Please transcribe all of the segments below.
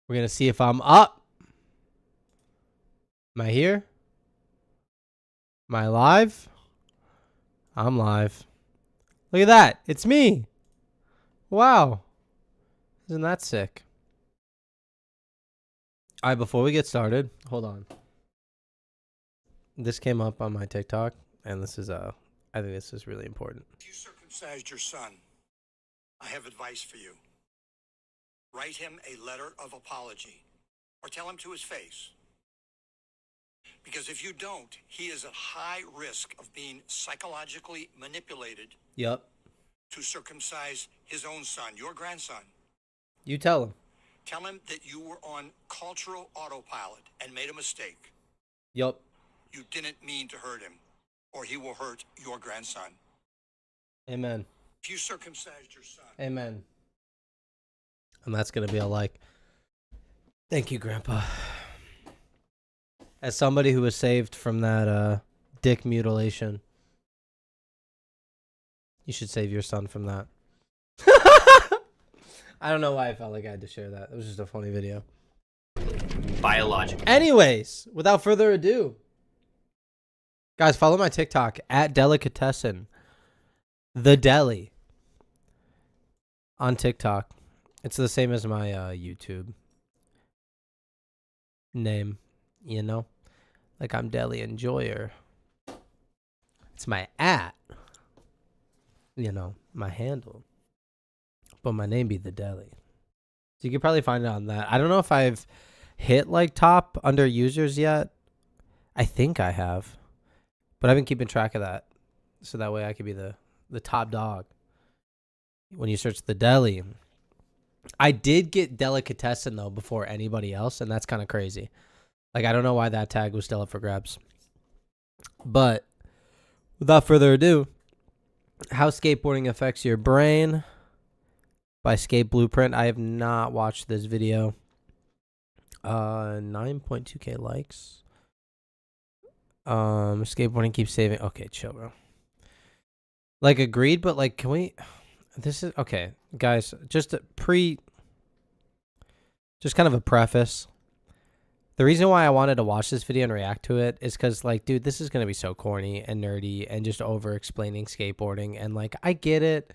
We're going to see if I'm up. Am I here? Am I live? I'm live. Look at that. It's me. Wow. Isn't that sick? All right, before we get started, hold on. This came up on my TikTok, and this is I think this is really important. If you circumcised your son, I have advice for you. Write him a letter of apology, or tell him to his face. Because if you don't, he is at high risk of being psychologically manipulated. Yep. To circumcise his own son, your grandson. You tell him. Tell him that you were on cultural autopilot and made a mistake. Yep. You didn't mean to hurt him, or he will hurt your grandson. Amen. If you circumcised your son. Amen. And that's going to be a like. Thank you, Grandpa. As somebody who was saved from that dick mutilation, you should save your son from that. I don't know why I felt like I had to share that. It was just a funny video. Biological. Anyways, without further ado, guys, follow my TikTok at Delicatessen. The Deli. On TikTok. It's the same as my YouTube name, you know? Like I'm Deli Enjoyer. It's my @ you know, my handle. But my name be The Deli. So you could probably find it on that. I don't know if I've hit like top under users yet. I think I have. But I've been keeping track of that. So that way I could be the top dog. When you search The Deli. I did get Delicatessen though before anybody else, and that's kind of crazy. Like I don't know why that tag was still up for grabs. But without further ado, How Skateboarding Affects Your Brain by Skate Blueprint. I have not watched this video. 9.2k likes. Skateboarding keeps saving. Okay, chill, bro. Like agreed, but like can we this is okay, guys, just kind of a preface. The reason why I wanted to watch this video and react to it is because, like, dude, this is going to be so corny and nerdy and just over-explaining skateboarding. And, like, I get it.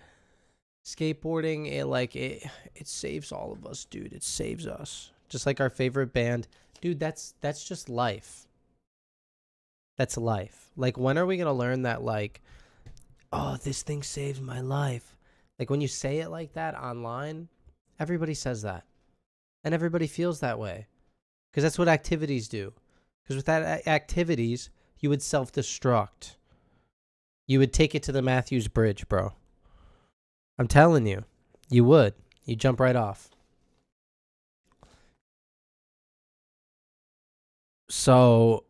Skateboarding, it saves all of us, dude. It saves us. Just like our favorite band. Dude, that's just life. That's life. Like, when are we going to learn that, like, oh, this thing saves my life? Like, when you say it like that online, everybody says that. And everybody feels that way. Because that's what activities do. Because without activities, you would self-destruct. You would take it to the Matthews Bridge, bro. I'm telling you. You would. You jump right off. So,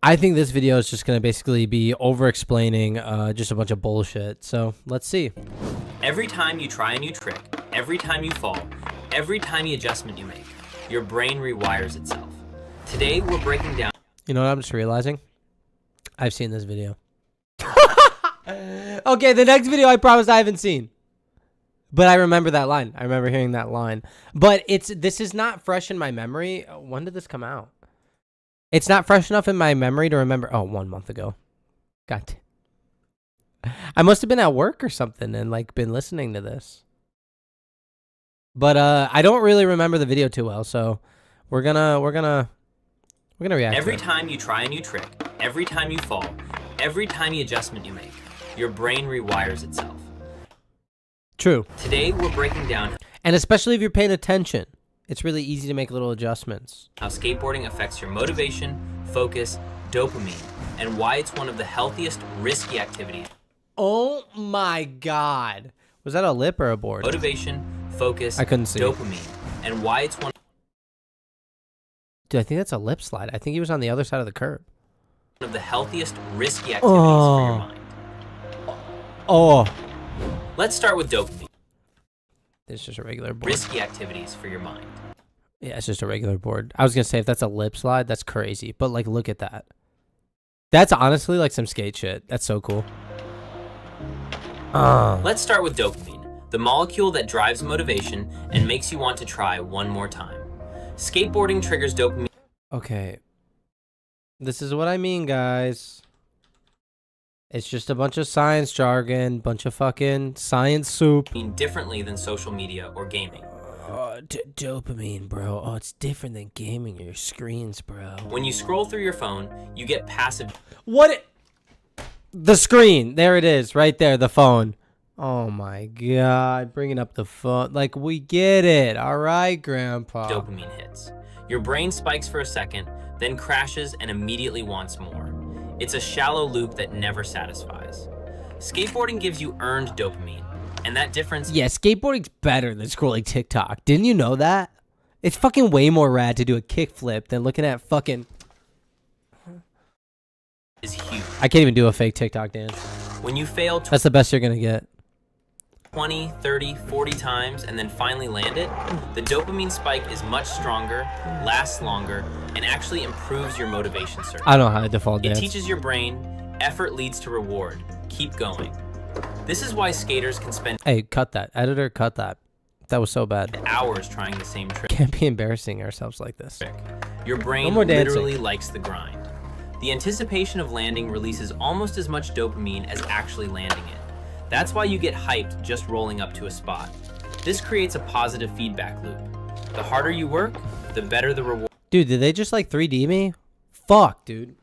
I think this video is just going to basically be over-explaining just a bunch of bullshit. So, let's see. Every time you try a new trick, every time you fall, every tiny adjustment you make, your brain rewires itself. Today, we're breaking down... You know what I'm just realizing? I've seen this video. Okay, the next video I promise I haven't seen. But I remember that line. I remember hearing that line. But this is not fresh in my memory. When did this come out? It's not fresh enough in my memory to remember. Oh, 1 month ago. God. I must have been at work or something and like been listening to this. But I don't really remember the video too well, so we're gonna react. Every time you try a new trick, every time you fall, every tiny adjustment you make, your brain rewires itself. True. Today we're breaking down, and especially if you're paying attention, it's really easy to make little adjustments. How skateboarding affects your motivation, focus, dopamine, and why it's one of the healthiest risky activities. Oh my God. Was that a lip or a board? Motivation, focus, I couldn't see. Dopamine, and why it's one Dude, I think that's a lip slide. I think he was on the other side of the curb. of the healthiest risky activities for your mind. Oh. Let's start with dopamine. It's just a regular board. Risky activities for your mind. Yeah, it's just a regular board. I was going to say, if that's a lip slide, that's crazy. But, like, look at that. That's honestly, like, some skate shit. That's so cool. Let's start with dopamine, the molecule that drives motivation and makes you want to try one more time. Skateboarding triggers dopamine. Okay. This is what I mean, guys. It's just a bunch of science jargon, bunch of fucking science soup. Differently than social media or gaming. Dopamine, bro. Oh, it's different than gaming or your screens, bro. When you scroll through your phone, you get passive. The screen. There it is, right there, the phone. Oh my god, bringing up the phone. Like, we get it. All right, Grandpa. Dopamine hits. Your brain spikes for a second, then crashes and immediately wants more. It's a shallow loop that never satisfies. Skateboarding gives you earned dopamine, and that difference Yeah, skateboarding's better than scrolling TikTok. Didn't you know that? It's fucking way more rad to do a kickflip than looking at fucking... is huge. I can't even do a fake TikTok dance. When you fail That's the best you're gonna get. 20, 30, 40 times and then finally land it, the dopamine spike is much stronger, lasts longer, and actually improves your motivation circuit. I don't know how to default It dance. teaches your brain, effort leads to reward. Keep going. This is why skaters can spend Hey, cut that. Editor, cut that. That was so bad. hours trying the same trick. Can't be embarrassing ourselves like this. Your brain No more dancing. literally likes the grind. The anticipation of landing releases almost as much dopamine as actually landing it. That's why you get hyped just rolling up to a spot. This creates a positive feedback loop. The harder you work, the better the reward Dude, did they just like 3D me? Fuck, dude.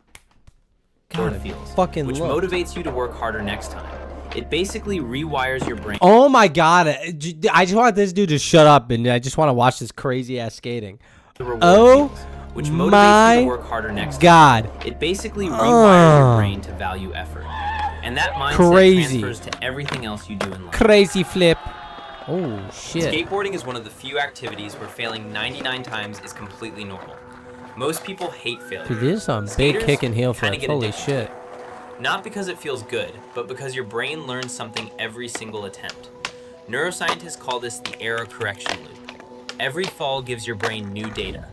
God, feels, fucking which look. motivates you to work harder next time. It basically rewires your brain. Oh my god. I just want this dude to shut up and I just want to watch this crazy ass skating. The reward Oh feels, which motivates you my to work harder next time. God. It basically rewires your brain to value effort. And that mindset Crazy. transfers to everything else you do in life. Crazy flip. Oh, shit. Skateboarding is one of the few activities where failing 99 times is completely normal. Most people hate failure. Dude, this is some big Skaters kick and heel kinda flips. get Holy addicted. shit. Not because it feels good, but because your brain learns something every single attempt. Neuroscientists call this the error correction loop. Every fall gives your brain new data.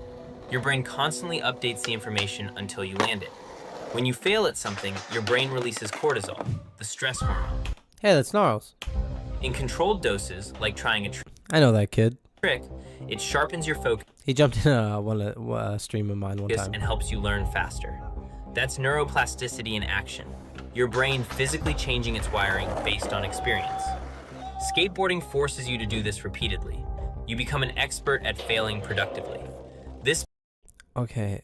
Your brain constantly updates the information until you land it. When you fail at something, your brain releases cortisol, the stress hormone. Hey, that's Gnarls. In controlled doses, like trying a I know that kid. trick, it sharpens your focus He jumped in one stream of mine one time. and helps you learn faster. That's neuroplasticity in action. Your brain physically changing its wiring based on experience. Skateboarding forces you to do this repeatedly. You become an expert at failing productively. This Okay.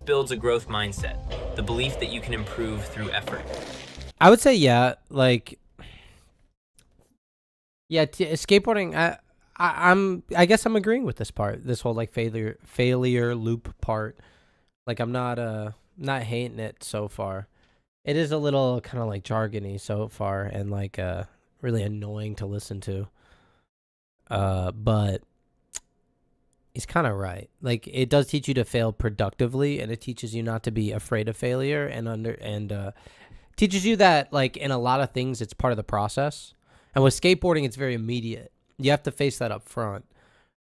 builds a growth mindset, the belief that you can improve through effort. I would say, yeah, like... Yeah, skateboarding, I guess I'm agreeing with this part. This whole, like, failure loop part. Like, I'm not hating it so far. It is a little kind of like jargony so far and like really annoying to listen to. But he's kind of right. Like, it does teach you to fail productively, and it teaches you not to be afraid of failure, and teaches you that, like, in a lot of things it's part of the process. And with skateboarding, it's very immediate. You have to face that up front.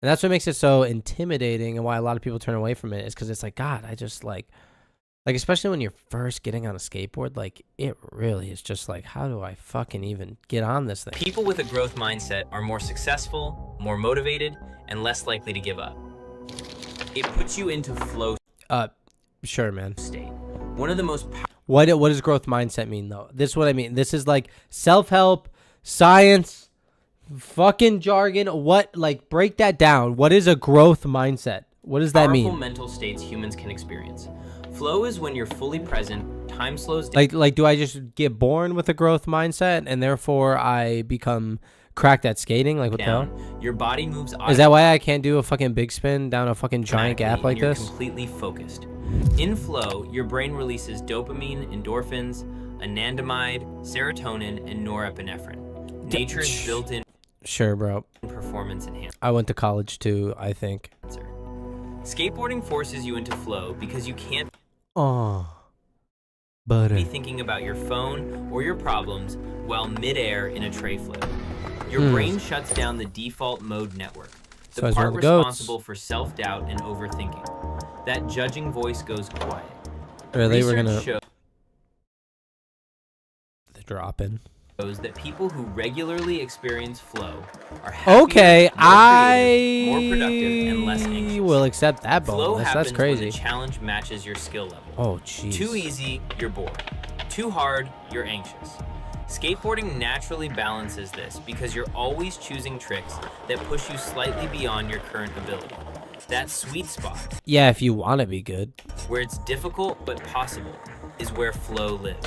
And that's what makes it so intimidating, and why a lot of people turn away from it, is because it's like, God, I just like, especially when you're first getting on a skateboard, like, it really is just like, how do I fucking even get on this thing? People with a growth mindset are more successful, more motivated, and less likely to give up. It puts you into flow Sure, man. state. One of the most What does growth mindset mean, though? This is what I mean. This is like self-help, science, fucking jargon. What, like, break that down. What is a growth mindset? What does that powerful mean? mental states humans can experience. Flow is when you're fully present, time slows down. Like, do I just get born with a growth mindset and therefore I become cracked at skating? Like, what the hell? Your body moves Is that why I can't do a fucking big spin down a fucking giant gap like and you're this? completely focused. In flow, your brain releases dopamine, endorphins, anandamide, serotonin, and norepinephrine. Nature's built-in Sure, bro. performance enhancer. I went to college too, I think. Skateboarding forces you into flow because you can't Oh, butter. be thinking about your phone or your problems while midair in a tray flip. Your brain shuts down the default mode network, So the it's one part of the goats. responsible for self-doubt and overthinking. That judging voice goes quiet. Really, we're Research gonna shows drop in. shows that people who regularly experience flow are happier, Okay, more creative, more productive, and less I anxious. will accept that Flow bonus. happens That's crazy. when the challenge matches your skill level. Oh, jeez. Too easy, you're bored. Too hard, you're anxious. Skateboarding naturally balances this because you're always choosing tricks that push you slightly beyond your current ability. That sweet spot, Yeah, if you want to be good. where it's difficult but possible, is where flow lives.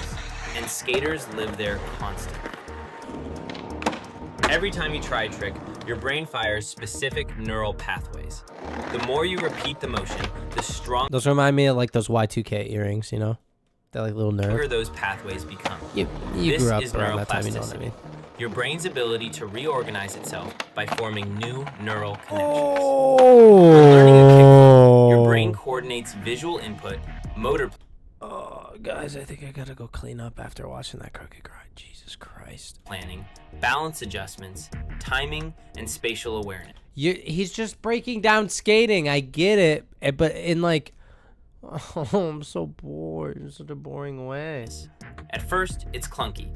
And skaters live there constantly. Every time you try a trick, your brain fires specific neural pathways. The more you repeat the motion, the stronger Those remind me of like those Y2K earrings, you know? They're like little nerve. those pathways become. You This grew up is around that time, you know what I neuroplasticity. mean? Your brain's ability to reorganize itself by forming new neural connections. Oh. Your brain coordinates visual input, motor Oh, guys, I think I gotta go clean up after watching that crooked grind. Jesus Christ. planning, balance adjustments, timing, and spatial awareness. He's just breaking down skating. I get it, but in like, oh, I'm so bored in such a boring way. At first, it's clunky,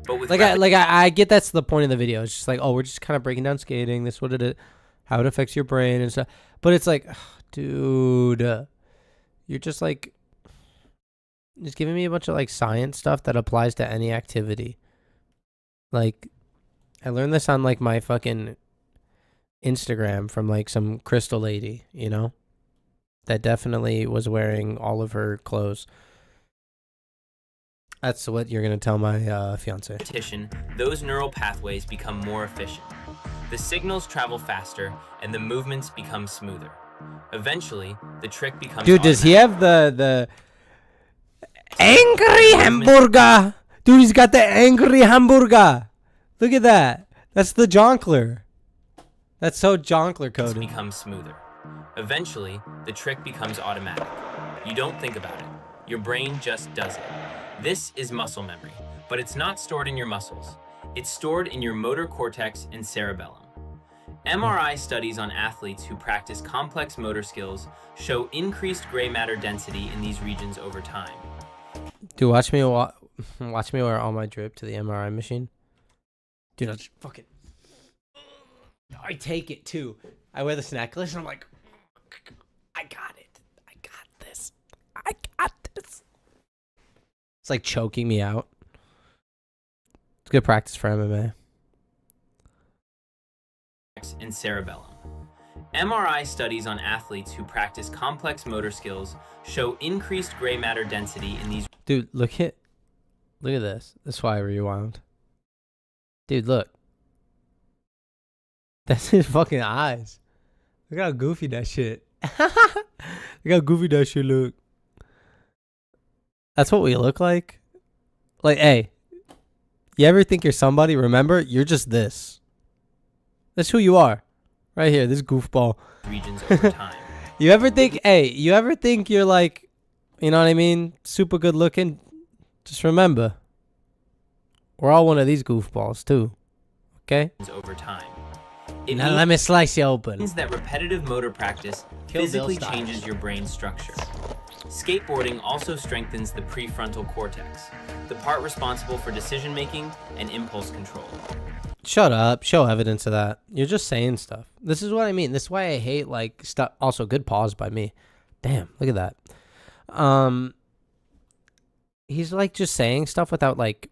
but with I get that's the point of the video. It's just like, oh, we're just kind of breaking down skating. This what it is, how it affects your brain and stuff. But it's like, dude, you're just like, just giving me a bunch of like science stuff that applies to any activity. Like, I learned this on like my fucking Instagram from like some crystal lady, you know, that definitely was wearing all of her clothes. That's what you're gonna tell my fiance. repetition, those neural pathways become more efficient. The signals travel faster, and the movements become smoother. Eventually, the trick becomes Dude, does he automatic. have the angry hamburger? Dude, he's got the angry hamburger. Look at that. That's the jonkler. That's so jonkler coded. becomes smoother. Eventually, the trick becomes automatic. You don't think about it. Your brain just does it. This is muscle memory, but it's not stored in your muscles. It's stored in your motor cortex and cerebellum. MRI studies on athletes who practice complex motor skills show increased gray matter density in these regions over time. Dude, watch me wear all my drip to the MRI machine. Dude, I just fucking, I take it too. I wear this necklace and I'm like, I got it. I got this. I got this. It's like choking me out. It's good practice for MMA. And cerebellum. MRI studies on athletes who practice complex motor skills show increased gray matter density in these. Dude, look at this. That's why I rewound. Dude, look. That's his fucking eyes. Look how goofy that shit. Look how goofy that shit look. That's what we look like. Like, hey, you ever think you're somebody? Remember, you're just this. That's who you are. Right here, this goofball. Regions over time. You ever think you're like, you know what I mean? Super good looking? Just remember, we're all one of these goofballs too. Okay? Over time. It Now let me slice you open. means that repetitive motor practice Kill Bill physically style. changes your brain structure. Skateboarding also strengthens the prefrontal cortex, the part responsible for decision making and impulse control. Shut up. Show evidence of that. You're just saying stuff. This is what I mean. This is why I hate like stuff. Also, good pause by me. Damn, look at that. He's like just saying stuff without like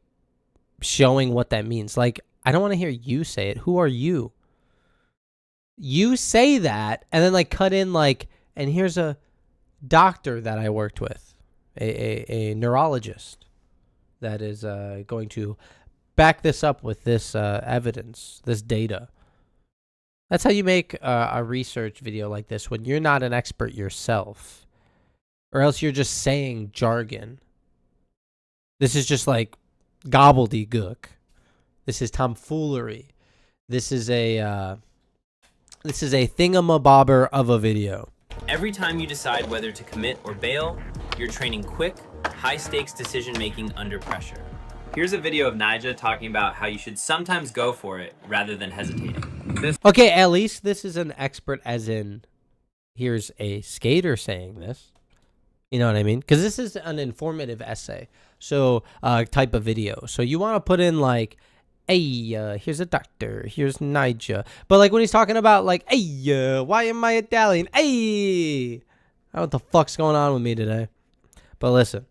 showing what that means. Like, I don't want to hear you say it. Who are you? You say that and then like cut in like, and here's a doctor that I worked with, a neurologist that is going to back this up with this evidence, this data. That's how you make a research video like this when you're not an expert yourself, or else you're just saying jargon. This is just like gobbledygook. This is tomfoolery. This is a thingamabobber of a video. Every time you decide whether to commit or bail, you're training quick, high-stakes decision-making under pressure. Here's a video of Nyjah talking about how you should sometimes go for it rather than hesitating. Okay, at least this is an expert, as in, here's a skater saying this. You know what I mean? Because this is an informative essay, so type of video. So you want to put in like, hey, here's a doctor, here's Niger. But like when he's talking about like, hey, why am I Italian? Hey, I don't know what the fuck's going on with me today. But listen,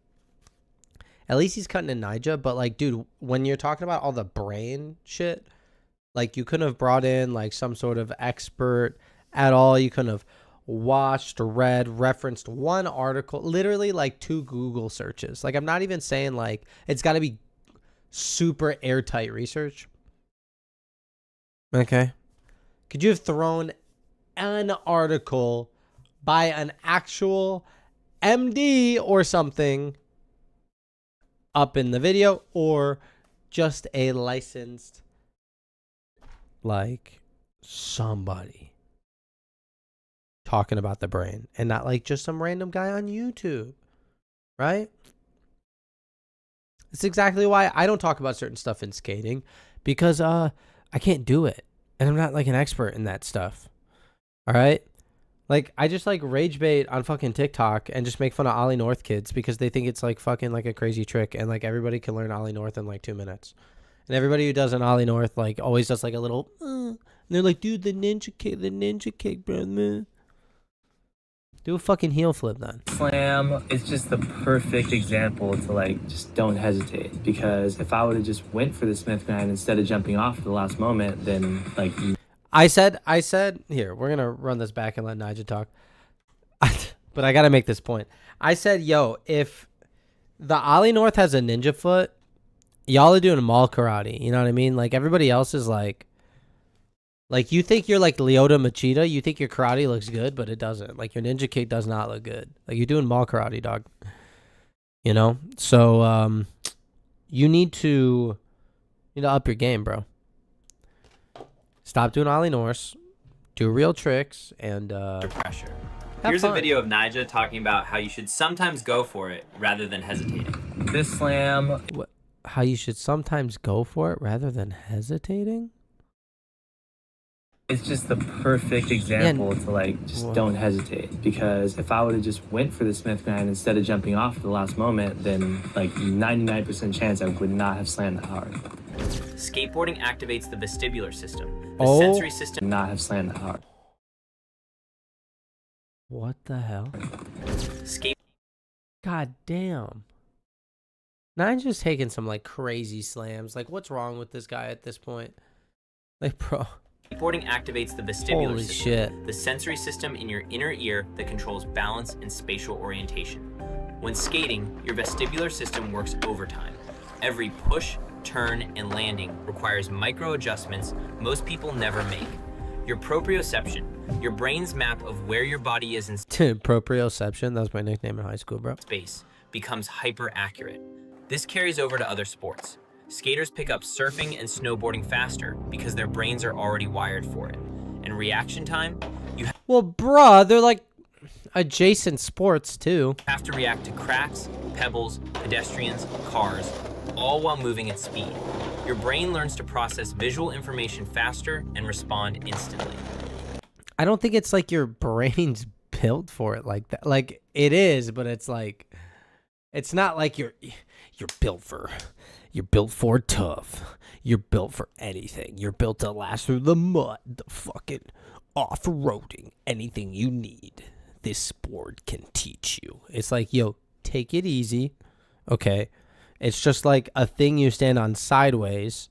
at least he's cutting in Niger. But like, dude, when you're talking about all the brain shit, like you couldn't have brought in like some sort of expert at all. You couldn't have watched, read, referenced one article, literally like 2 Google searches. Like I'm not even saying like it's got to be super airtight research. Okay. Could you have thrown an article by an actual MD or something up in the video, or just a licensed, like, somebody talking about the brain, and not like just some random guy on YouTube, right? It's exactly why I don't talk about certain stuff in skating, because I can't do it, and I'm not like an expert in that stuff. All right? Like I just like rage bait on fucking TikTok and just make fun of Ollie North kids because they think it's like fucking like a crazy trick, and like everybody can learn Ollie North in like 2 minutes. And everybody who does an Ollie North like always does like a little and they're like, dude, the ninja kick, bro, man. Do a fucking heel flip then. Slam is just the perfect example to like just don't hesitate, because if I would have just went for the Smith grind instead of jumping off at the last moment, then like I said here, we're gonna run this back and let Nigel talk. But I gotta make this point. I said, yo, if the Ollie North has a ninja foot, y'all are doing mall karate. You know what I mean? Like everybody else is like you think you're like Lyoto Machida, you think your karate looks good, but it doesn't. Like your ninja kick does not look good. Like you're doing mall karate, dog. You know? So you need to up your game, bro. Stop doing Ollie Norse, do real tricks, and pressure. Here's a video of Nija talking about how you should sometimes go for it rather than hesitating. this slam how you should sometimes go for it rather than hesitating. it's just the perfect example to like just don't hesitate, because if I would have just went for the Smith grind instead of jumping off at the last moment, then like 99% chance I would not have slammed that hard. Skateboarding activates the vestibular system, the sensory system. Not have slammed that hard. What the hell? God damn. Nine's just taking some like crazy slams. Like what's wrong with this guy at this point? Like, bro. Skateboarding activates the vestibular Holy system, shit. the sensory system in your inner ear that controls balance and spatial orientation. When skating, your vestibular system works overtime. Every push, turn, and landing requires micro adjustments most people never make. Your proprioception, your brain's map of where your body is in Proprioception, that was my nickname in high school, bro. space, becomes hyper accurate. This carries over to other sports. Skaters pick up surfing and snowboarding faster because their brains are already wired for it. And reaction time, you Well, bruh, they're like adjacent sports too. have to react to cracks, pebbles, pedestrians, cars, all while moving at speed. Your brain learns to process visual information faster and respond instantly. I don't think it's like your brain's built for it like that. Like it is, but it's like it's not like you're built for tough. You're built for anything. You're built to last through the mud, the fucking off-roading, anything you need. This sport can teach you. It's like, yo, take it easy. Okay. It's just like a thing you stand on sideways,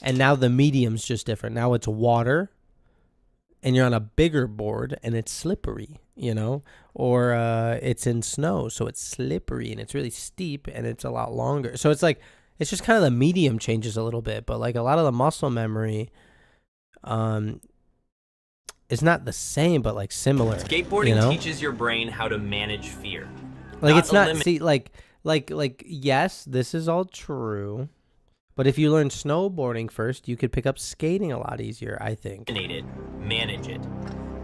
and now the medium's just different. Now it's water, and you're on a bigger board, and it's slippery, or it's in snow, so it's slippery, and it's really steep, and it's a lot longer. So it's like, it's just kind of the medium changes a little bit, but like a lot of the muscle memory is not the same, but like similar. Skateboarding teaches your brain how to manage fear. Like it's not, like yes, this is all true, but if you learn snowboarding first, you could pick up skating a lot easier, I think. Manage it.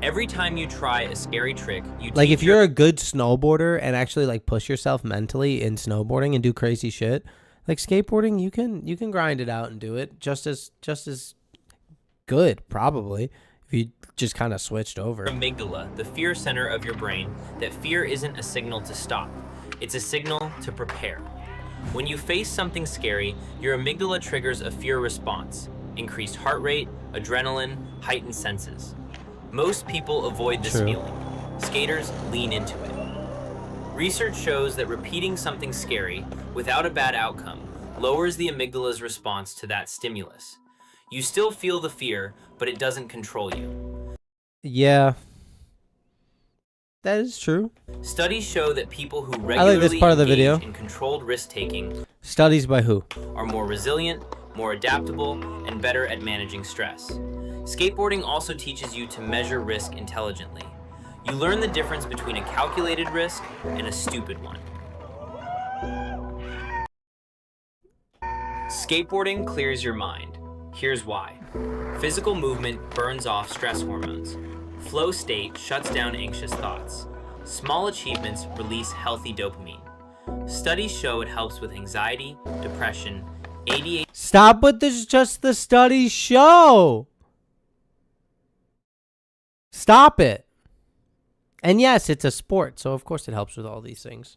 Every time you try a scary trick, you like if you're a good snowboarder and actually like push yourself mentally in snowboarding and do crazy shit, like skateboarding, you can grind it out and do it just as good, probably, if you just kind of switched over. Amygdala, the fear center of your brain, that fear isn't a signal to stop. It's a signal to prepare. When you face something scary, your amygdala triggers a fear response, increased heart rate, adrenaline, heightened senses. Most people avoid this True. feeling. Skaters lean into it. Research shows that repeating something scary without a bad outcome lowers the amygdala's response to that stimulus. You still feel the fear, but it doesn't control you. Yeah. That is true. Studies show that people who like regularly this part of the engage video. in controlled risk-taking Studies by who? are more resilient, more adaptable, and better at managing stress. Skateboarding also teaches you to measure risk intelligently. You learn the difference between a calculated risk and a stupid one. Skateboarding clears your mind. Here's why. Physical movement burns off stress hormones. Flow state shuts down anxious thoughts. Small achievements release healthy dopamine. Studies show it helps with anxiety, depression, ADHD. Stop with this, just the studies show. Stop it. And yes, it's a sport, so of course it helps with all these things.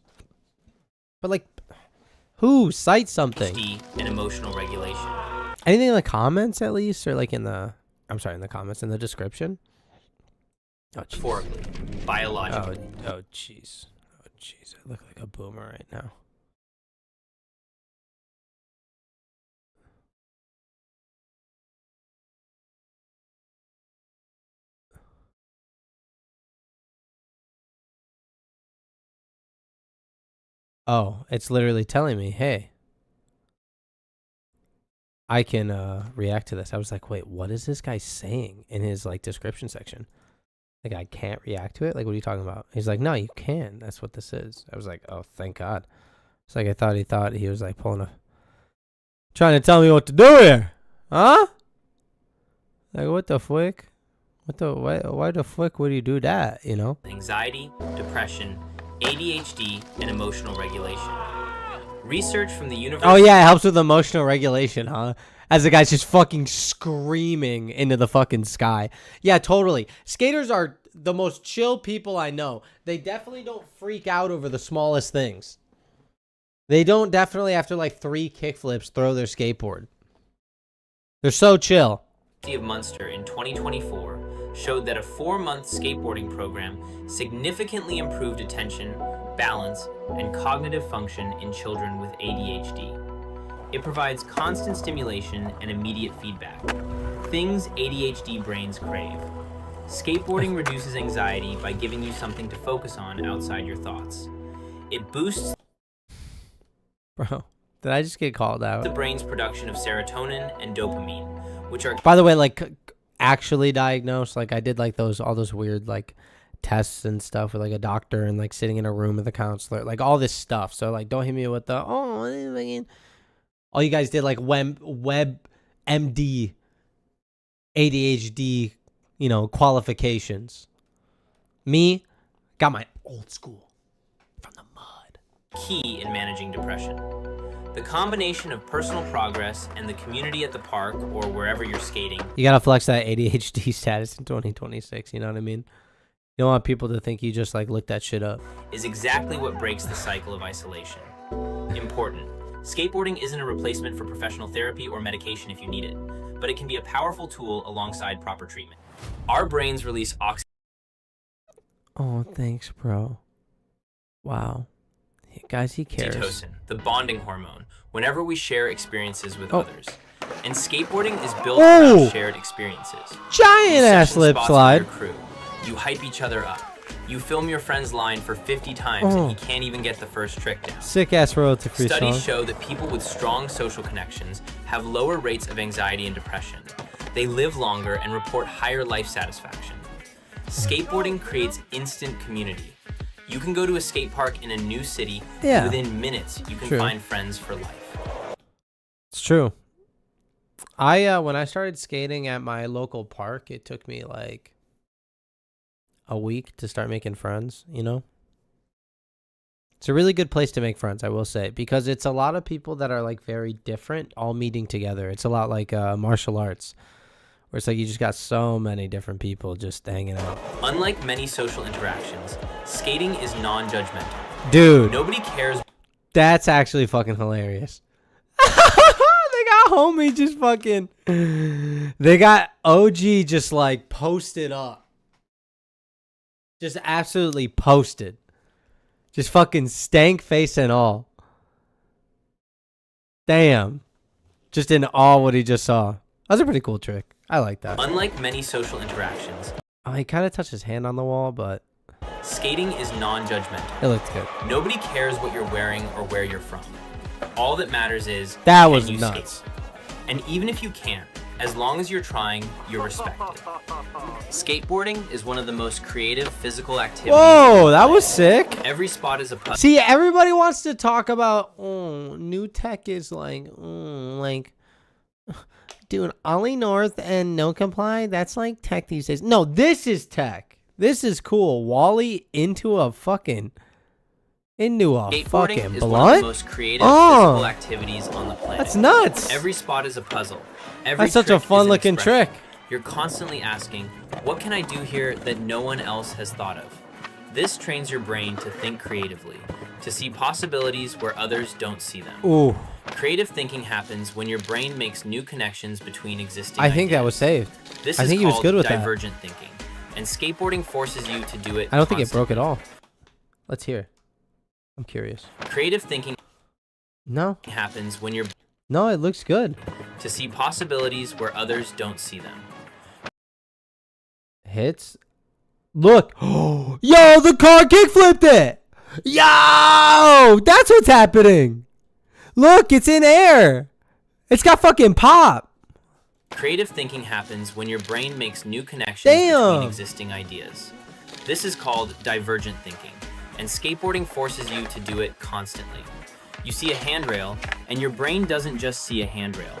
But like, who cites something? and emotional regulation. Anything in the comments at least, or like in the, I'm sorry, in the comments, in the description? Oh, jeez. Metaphorically, biologically. Oh, jeez. Oh, jeez. I look like a boomer right now. Oh, it's literally telling me, hey, I can react to this. I was like, wait, what is this guy saying in his like description section? Like, I can't react to it? Like, what are you talking about? He's like, no, you can. That's what this is. I was like, oh, thank God. It's like I thought he was like trying to tell me what to do here. Huh? Like, what the frick? Why the frick would you do that, you know? Anxiety, depression, ADHD, and emotional regulation. Research from the University. Oh, yeah, it helps with emotional regulation, huh? As the guy's just fucking screaming into the fucking sky. Yeah, totally. Skaters are the most chill people I know. They definitely don't freak out over the smallest things. They don't definitely, after like 3 kickflips, throw their skateboard. They're so chill. Of Munster in 2024 showed that a 4-month skateboarding program significantly improved attention, balance, and cognitive function in children with ADHD. It provides constant stimulation and immediate feedback, things ADHD brains crave. Skateboarding reduces anxiety by giving you something to focus on outside your thoughts. It boosts Bro, did I just get called out? the brain's production of serotonin and dopamine, which are By the way, like, actually diagnosed, like, I did like all those weird like tests and stuff with like a doctor and like sitting in a room with a counselor, like all this stuff. So like, don't hit me with the all you guys did like web MD ADHD, you know, qualifications. Me got my old school from the mud. key in managing depression. The combination of personal progress and the community at the park or wherever you're skating You gotta flex that ADHD status in 2026. You know what I mean? You don't want people to think you just like looked that shit up. is exactly what breaks the cycle of isolation. Important. Skateboarding isn't a replacement for professional therapy or medication if you need it, but it can be a powerful tool alongside proper treatment. Our brains release Oh, thanks, bro. Wow. Guys, he cares. oxytocin, the bonding hormone, whenever we share experiences with others. And skateboarding is built around shared experiences. Giant You ass session lip spots with slide. your crew. You hype each other up. You film your friend's line for 50 times and he can't even get the first trick down. Sick ass royalty free song. Studies show that people with strong social connections have lower rates of anxiety and depression. They live longer and report higher life satisfaction. Skateboarding creates instant community. You can go to a skate park in a new city, and within minutes, you can True. find friends for life. It's true. When I started skating at my local park, it took me like a week to start making friends, you know? It's a really good place to make friends, I will say, because it's a lot of people that are like very different all meeting together. It's a lot like martial arts, where it's like you just got so many different people just hanging out. Unlike many social interactions, skating is non-judgmental. Dude. Nobody cares That's actually fucking hilarious. They got homie just fucking. They got OG just like posted up. Just absolutely posted. Just fucking stank face and all. Damn. Just in awe what he just saw. That's a pretty cool trick. I like that. Unlike many social interactions, Oh, he kind of touched his hand on the wall, but skating is non-judgmental. it looked good. Nobody cares what you're wearing or where you're from. All that matters is That can was you nuts. skate? And even if you can't, as long as you're trying, you're respected. Skateboarding is one of the most creative physical activities. Whoa, that was sick. Every spot is a puzzle. See, everybody wants to talk about, new tech is like doing Ollie North and no comply. That's like tech these days. No, this is tech. This is cool. Wally into a fucking Skateboarding is one of the blunt? most creative physical activities on the planet. That's nuts. Every spot is a puzzle. Every That's such a trick is fun an looking expression. trick. You're constantly asking, what can I do here that no one else has thought of? This trains your brain to think creatively, to see possibilities where others don't see them. Ooh, Creative thinking happens when your brain makes new connections between existing I think that ideas. was saved. This I is think he was called good with that. divergent thinking, and skateboarding forces you to do it I don't think it constantly. broke at all. Let's hear. I'm curious. Creative thinking No, happens when you're no, it looks good. to see possibilities where others don't see them. Hits. Look. Yo, the car kickflipped it. Yo, that's what's happening. Look, it's in air. It's got fucking pop. Creative thinking happens when your brain makes new connections Damn. between existing ideas. This is called divergent thinking, and skateboarding forces you to do it constantly. You see a handrail, and your brain doesn't just see a handrail.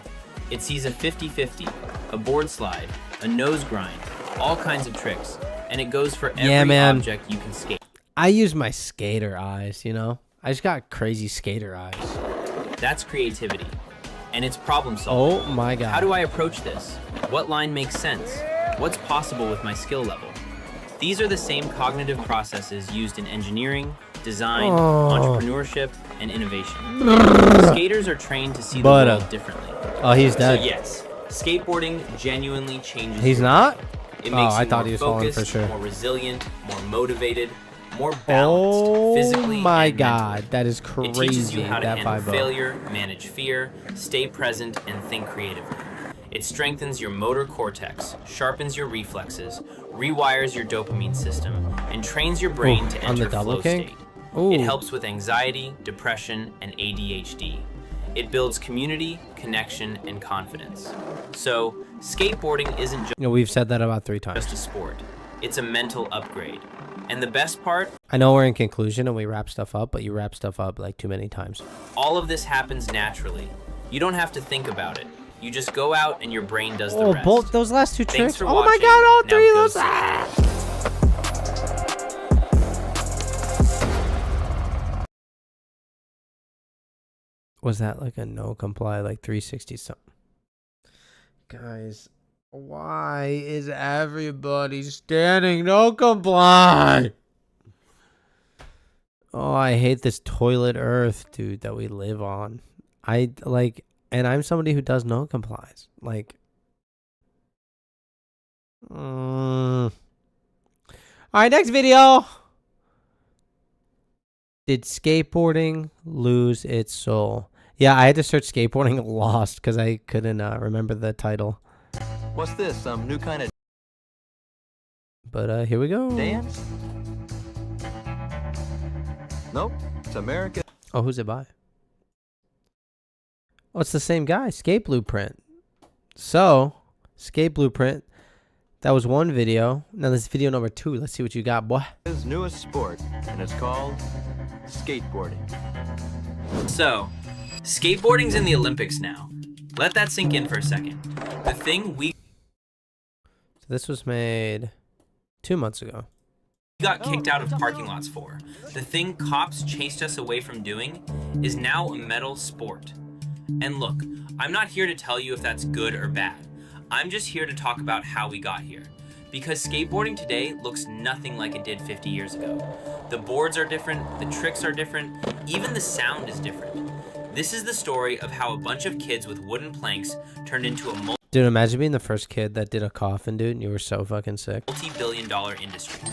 It sees a 50-50, a board slide, a nose grind, all kinds of tricks, and it goes for every Yeah, man. object you can skate. I use my skater eyes, you know? I just got crazy skater eyes. That's creativity, and it's problem solving. Oh my god. How do I approach this? What line makes sense? What's possible with my skill level? These are the same cognitive processes used in engineering, design, entrepreneurship, and innovation. Skaters are trained to see the world differently. Oh, he's So dead. yes, skateboarding genuinely changes. He's your not? life. It Oh, makes I you thought more he was falling for focused, sure. more resilient, more motivated, more balanced Oh physically my and god, mentally. that is It crazy. teaches you how to That handle 5-0. failure, manage fear, stay present, and think creatively. It strengthens your motor cortex, sharpens your reflexes, rewires your dopamine system, and trains your brain to on the enter double flow kick? state. Ooh. It helps with anxiety, depression, and ADHD. It builds community, connection, and confidence. So, skateboarding isn't You know, we've said that about 3 times. just a sport. It's a mental upgrade. And the best part, I know we're in conclusion and we wrap stuff up, but you wrap stuff up like too many times. all of this happens naturally. You don't have to think about it. You just go out and your brain does the Oh, rest. both those last 2 Thanks tricks. for Oh my watching. god, all Now 3 of go those. skate. Ah! Was that like a no comply, like 360 something? Guys, why is everybody standing no comply? Oh, I hate this toilet earth, dude, that we live on. And I'm somebody who does no complies. Like, all right, next video. Did skateboarding lose its soul? Yeah, I had to search skateboarding lost because I couldn't remember the title. What's this? Some new kind of But here we go. dance? Nope, it's America. Oh, who's it by? Oh, it's the same guy, Skate Blueprint. So, Skate Blueprint. That was one video. Now this is video number 2. Let's see what you got, boy. His newest sport, and it's called skateboarding. So, skateboarding's in the Olympics now. Let that sink in for a second. The thing we So this was made 2 months ago. got kicked out of parking lots for, the thing cops chased us away from doing, is now a medal sport. And look, I'm not here to tell you if that's good or bad. I'm just here to talk about how we got here. Because skateboarding today looks nothing like it did 50 years ago. The boards are different, the tricks are different, Even the sound is different. This is the story of how a bunch of kids with wooden planks turned into a Dude, imagine being the first kid that did a coffin, dude, and you were so fucking sick. multi-billion-dollar industry.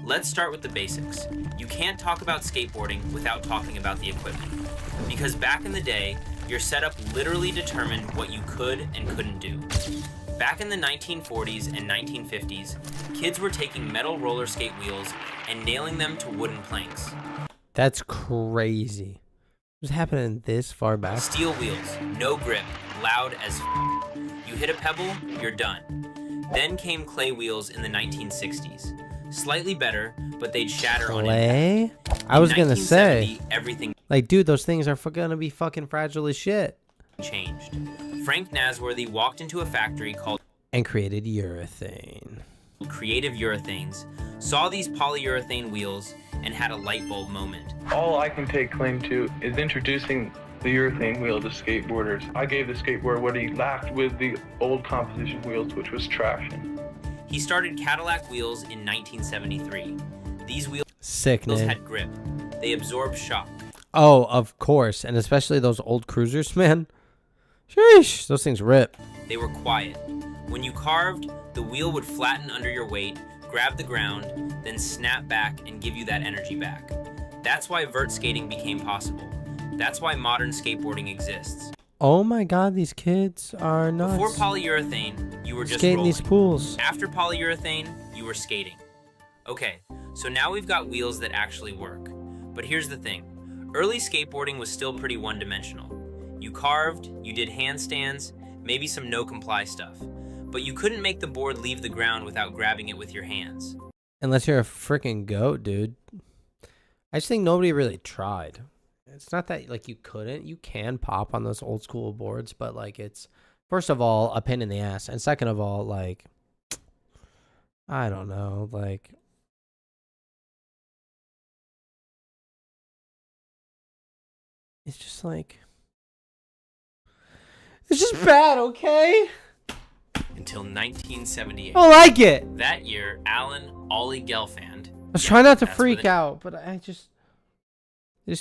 Let's start with the basics. You can't talk about skateboarding without talking about the equipment. Because back in the day, your setup literally determined what you could and couldn't do. Back in the 1940s and 1950s, kids were taking metal roller skate wheels and nailing them to wooden planks. That's crazy. What's happening this far back? Steel wheels, no grip, loud as You hit a pebble, you're done. Then came clay wheels in the 1960s. Slightly better, but they'd shatter on impact. Clay? I was gonna say, everything like, dude, those things are gonna be fucking fragile as shit. changed. Frank Nasworthy walked into a factory called And created urethane. Creative Urethanes, saw these polyurethane wheels, and had a light bulb moment. All I can take claim to is introducing the urethane wheel to skateboarders. I gave the skateboard what he lacked with the old composition wheels, which was traction. He started Cadillac wheels in 1973. These wheels Sick, man. had grip. They absorbed shock. Oh, of course. And especially those old cruisers, man. Sheesh, those things rip. They were quiet. When you carved, the wheel would flatten under your weight, grab the ground, then snap back and give you that energy back. That's why vert skating became possible. That's why modern skateboarding exists. Oh my god, these kids are nuts. Before polyurethane, you were just skating rolling. these pools. After polyurethane, you were skating. Okay, so now we've got wheels that actually work. But here's the thing. Early skateboarding was still pretty one-dimensional. You carved, you did handstands, maybe some no-comply stuff. But you couldn't make the board leave the ground without grabbing it with your hands. Unless you're a freaking goat, dude. I just think nobody really tried. It's not that, like, you couldn't. You can pop on those old school boards, but, like, it's, first of all, a pain in the ass. And second of all, like, I don't know, like, it's just like, it's just bad, okay? Until 1978. I like it. That year, Alan Ollie Gelfand, I was trying not to that's where freak out, but I just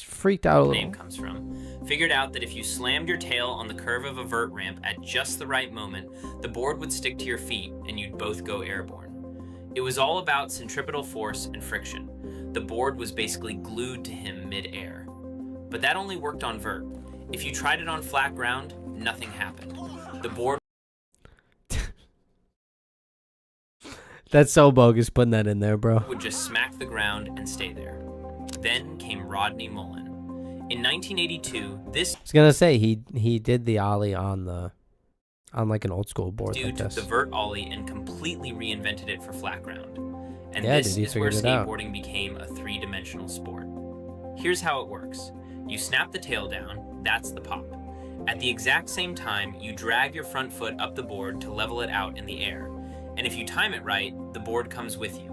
freaked out a the little. name comes from, figured out that if you slammed your tail on the curve of a vert ramp at just the right moment, the board would stick to your feet and you'd both go airborne. It was all about centripetal force and friction. The board was basically glued to him mid-air. But that only worked on vert. If you tried it on flat ground, nothing happened. The board That's so bogus putting that in there, bro. would just smack the ground and stay there. Then came Rodney Mullen. In 1982, this I was gonna say he did the ollie on like an old school board dude like took this. the vert ollie and completely reinvented it for flat ground. And Yeah, this dude, he is where figured it out. skateboarding became a three-dimensional sport. Here's how it works. You snap the tail down, that's the pop. At the exact same time, you drag your front foot up the board to level it out in the air. And if you time it right, the board comes with you.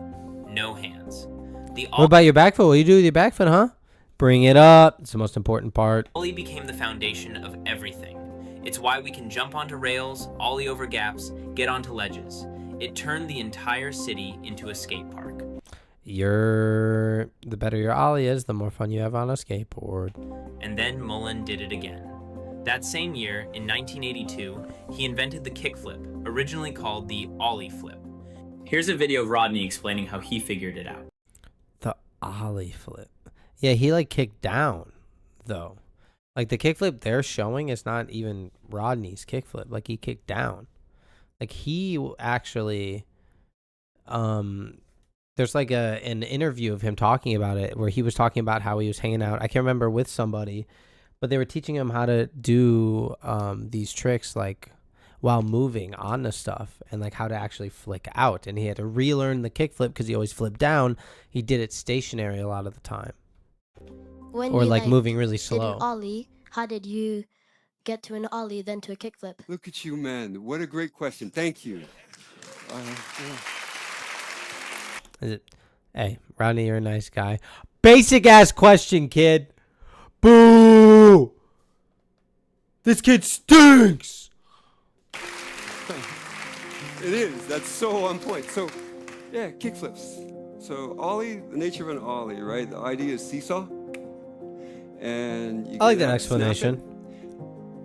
No hands. The What about your back foot? What do you do with your back foot, huh? Bring it up. It's the most important part. ollie became the foundation of everything. It's why we can jump onto rails, ollie over gaps, get onto ledges. It turned the entire city into a skate park. The better your ollie is, the more fun you have on a skateboard. And then Mullen did it again. That same year, in 1982, he invented the kickflip, originally called the ollie flip. Here's a video of Rodney explaining how he figured it out. The ollie flip. Yeah, he like kicked down though. Like the kickflip they're showing is not even Rodney's kickflip. Like he kicked down. Like he actually there's like an interview of him talking about it where he was talking about how he was hanging out. I can't remember with somebody, but they were teaching him how to do these tricks like while moving on the stuff and like how to actually flick out. And he had to relearn the kickflip because he always flipped down. He did it stationary a lot of the time. When Or you, like moving really did slow. an ollie, how did you get to an ollie then to a kickflip? Look at you, man. What a great question. Thank you. Is it? Hey, Rodney, you're a nice guy. Basic ass question, kid. Boo! This kid stinks. It is. That's so on point. So, yeah, kickflips. So, ollie, the nature of an ollie, right? The idea is seesaw. and you I like get that up, snap it. explanation.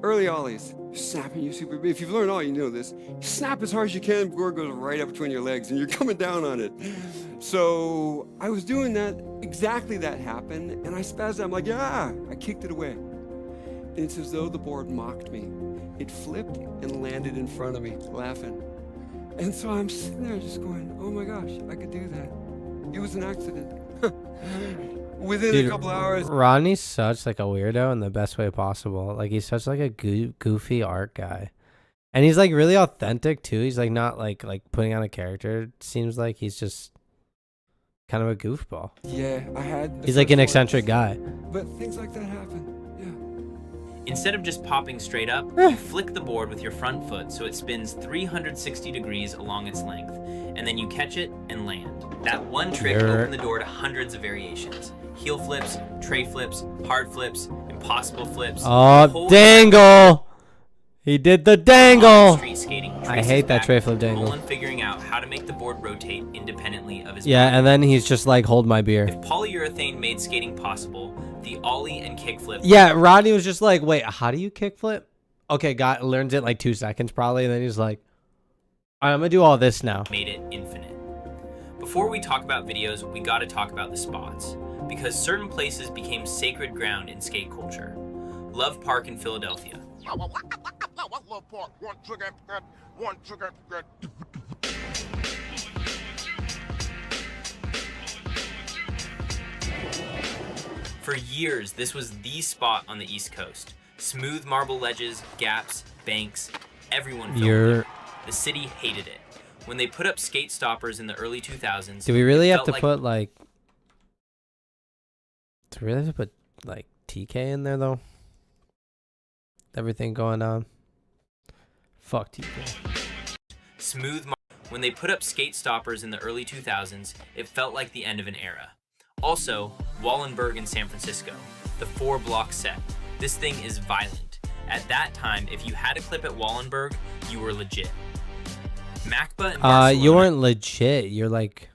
Early ollies, snapping you super. If you've learned ollie, you know this. Snap as hard as you can. Board goes right up between your legs, and you're coming down on it. So I was doing that. Exactly that happened, and I spazzed out. I'm like, yeah. I kicked it away, and it's as though the board mocked me. It flipped and landed in front of me, laughing. And so I'm sitting there just going, oh my gosh, I could do that. It was an accident. Within a couple hours. Rodney's such like a weirdo in the best way possible. Like he's such like a goofy art guy, and he's like really authentic too. He's like not like putting on a character. It seems like he's just kind of a goofball. Yeah, I had. He's like an eccentric guy. But things like that happen. Instead of just popping straight up, you flick the board with your front foot so it spins 360 degrees along its length, and then you catch it and land. That one trick opened the door to hundreds of variations. Heel flips, tray flips, hard flips, impossible flips. Oh, dangle! He did the dangle! Street skating I hate that tray flip dangle. Nolan figuring out how to make the board rotate independently of his Yeah, body. and then he's just like, hold my beer. If polyurethane made skating possible, the ollie and kickflip. Yeah, Rodney was just like, wait, how do you kickflip? Okay, learns it in like 2 seconds probably, and then he's like, all right, I'm gonna do all this now. Made it infinite. Before we talk about videos, we gotta talk about the spots, because certain places became sacred ground in skate culture. Love Park in Philadelphia. Love Park, one trigger. For years, this was the spot on the East Coast. Smooth marble ledges, gaps, banks, everyone filmed there. The city hated it. When they put up skate stoppers in the early 2000s, Do we really have to like put like... Do we really have to put like TK in there though? Everything going on. Fuck TK. When they put up skate stoppers in the early 2000s, it felt like the end of an era. Also, Wallenberg in San Francisco, the 4-block set. This thing is violent. At that time, if you had a clip at Wallenberg, you were legit. MACBA in Barcelona you weren't legit. You're like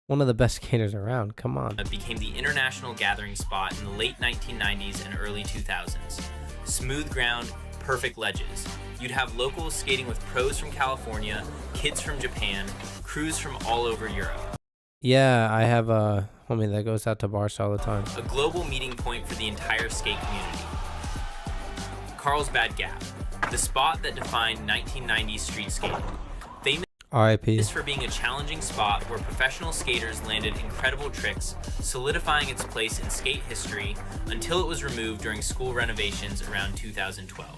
one of the best skaters around. Come on. became the international gathering spot in the late 1990s and early 2000s. Smooth ground, perfect ledges. You'd have locals skating with pros from California, kids from Japan, crews from all over Europe. Yeah, I have a homie that goes out to Barca all the time. A global meeting point for the entire skate community. Carlsbad Gap, the spot that defined 1990s street skating. Famous R.I.P. for being a challenging spot where professional skaters landed incredible tricks, solidifying its place in skate history until it was removed during school renovations around 2012.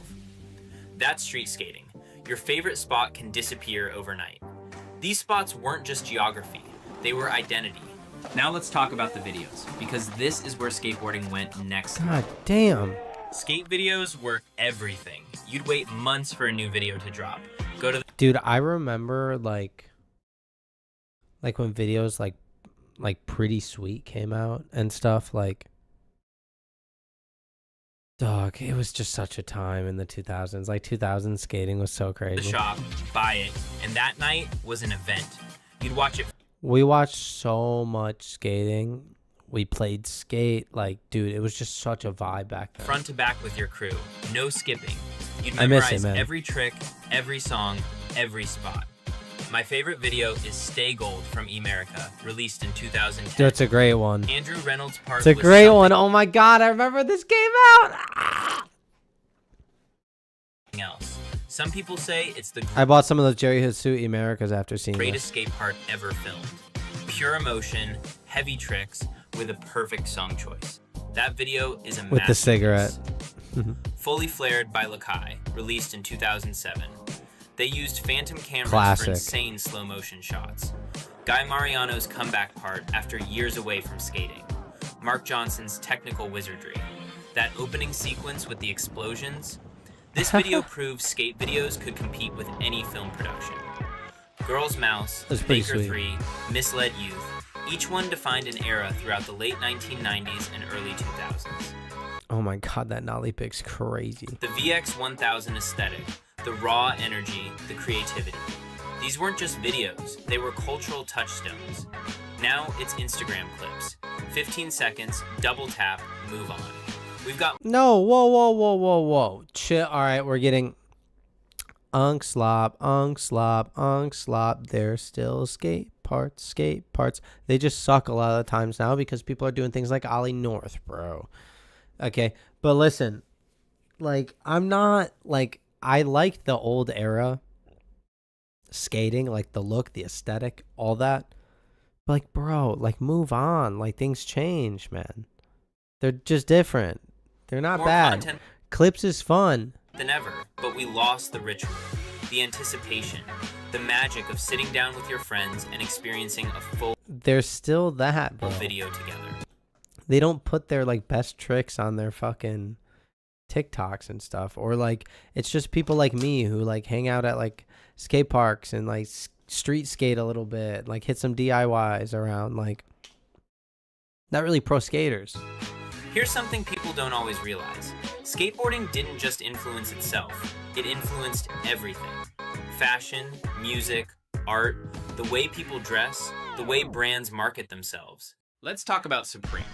That's street skating. Your favorite spot can disappear overnight. These spots weren't just geography, they were identity. Now let's talk about the videos, because this is where skateboarding went next. God damn. Skate videos were everything. You'd wait months for a new video to drop. Go to Dude, I remember like when videos like Pretty Sweet came out and stuff, like dog, it was just such a time in the 2000s. Like 2000 skating was so the crazy. shop, buy it, and that night was an event. You'd watch it We watched so much skating. We played skate. Like, dude, it was just such a vibe back then. front to back with your crew. No skipping. You'd I miss memorize it, man. every trick, every song, every spot. My favorite video is Stay Gold from Emerica, released in 2010. Dude, it's a great one. Andrew Reynolds' part It's a was great something one. Oh my god, I remember this came out. Ah! else. Some people say it's the I bought some of those Jerry Hsu Americas after seeing greatest this. skate part ever filmed. Pure emotion, heavy tricks, with a perfect song choice. That video is a With the masterpiece. cigarette. Fully Flared by Lakai, released in 2007. They used phantom cameras Classic. for insane slow motion shots. Guy Mariano's comeback part after years away from skating. Mark Johnson's technical wizardry. That opening sequence with the explosions. This video proves skate videos could compete with any film production. Girls Mouse, That's pretty Baker sweet. 3, Misled Youth. Each one defined an era throughout the late 1990s and early 2000s. Oh my god, that Nolly pic's crazy. The VX1000 aesthetic, the raw energy, the creativity. These weren't just videos, they were cultural touchstones. Now it's Instagram clips. 15 seconds, double tap, move on. We've got No, whoa. Chill. All right, we're getting unk slop. They're still skate parts. They just suck a lot of the times now because people are doing things like Ollie North, bro. Okay, but listen, like, I'm not, like, I liked the old era skating, like the look, the aesthetic, all that. But, like, bro, like, move on. Like, things change, man. They're just different. They're not more bad. content Clips is fun. than ever, but we lost the ritual, the anticipation, the magic of sitting down with your friends and experiencing a full There's still that, bro. video together. They don't put their, like, best tricks on their fucking TikToks and stuff. Or, like, it's just people like me who, like, hang out at, like, skate parks and, like, street skate a little bit, like, hit some DIYs around, like, not really pro skaters. Here's something people don't always realize. Skateboarding didn't just influence itself, it influenced everything. Fashion, music, art, the way people dress, the way brands market themselves. Let's talk about Supreme.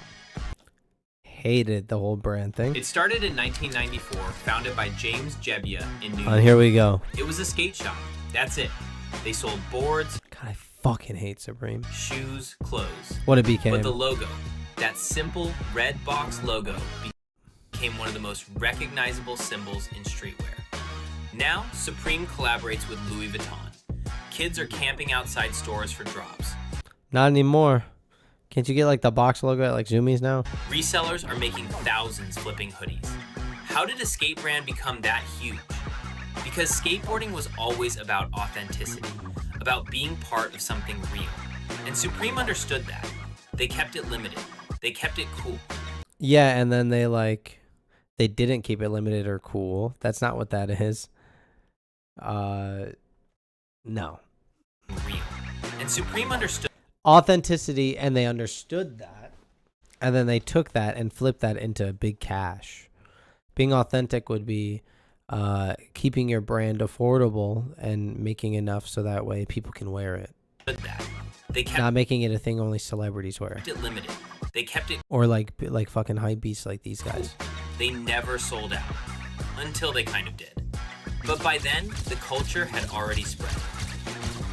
Hated the whole brand thing. It started in 1994, founded by James Jebbia in New York. And here we go. It was a skate shop. That's it. They sold boards, God, I fucking hate Supreme. shoes, clothes. What it became. But the logo, that simple red box logo, became one of the most recognizable symbols in streetwear. Now, Supreme collaborates with Louis Vuitton. Kids are camping outside stores for drops. Not anymore. Can't you get, like, the box logo at, like, Zoomies now? Resellers are making thousands flipping hoodies. How did a skate brand become that huge? Because skateboarding was always about authenticity, about being part of something real. And Supreme understood that. They kept it limited. They kept it cool. Yeah, and then they didn't keep it limited or cool. That's not what that is. No. Real. And Supreme understood Authenticity, and they understood that. And then they took that and flipped that into big cash. Being authentic would be keeping your brand affordable and making enough so that way people can wear it. that. They kept Not making it a thing only celebrities wear. it limited. They kept it Or like fucking hype beasts like these guys. They never sold out. Until they kind of did. But by then, the culture had already spread.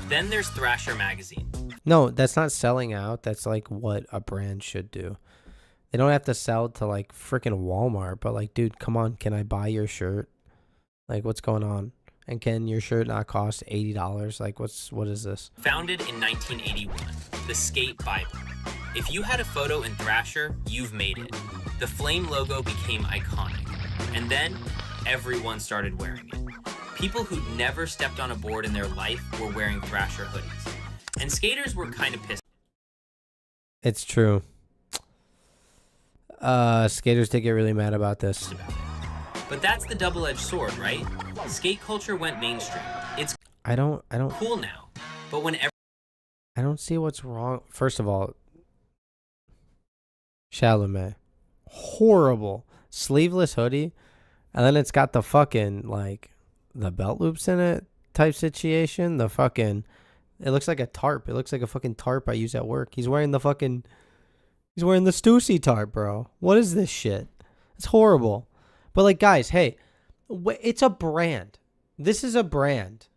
Then there's Thrasher magazine. No, that's not selling out. That's like what a brand should do. They don't have to sell to like freaking Walmart, but like, dude, come on, can I buy your shirt? Like, what's going on? And can your shirt not cost $80? Like, what is this? Founded in 1981, the Skate Bible. If you had a photo in Thrasher, you've made it. The flame logo became iconic. And then, everyone started wearing it. People who'd never stepped on a board in their life were wearing Thrasher hoodies. And skaters were kind of pissed. It's true. Skaters did get really mad about this. About it. But that's the double-edged sword, right? Skate culture went mainstream. It's I don't cool now. But when I don't see what's wrong. First of all, Chalamet, horrible sleeveless hoodie, and then it's got the fucking like the belt loops in it type situation. The fucking it looks like a tarp. It looks like a fucking tarp I use at work. He's wearing the Stussy tarp, bro. What is this shit? It's horrible. But like, guys, hey, it's a brand. This is a brand.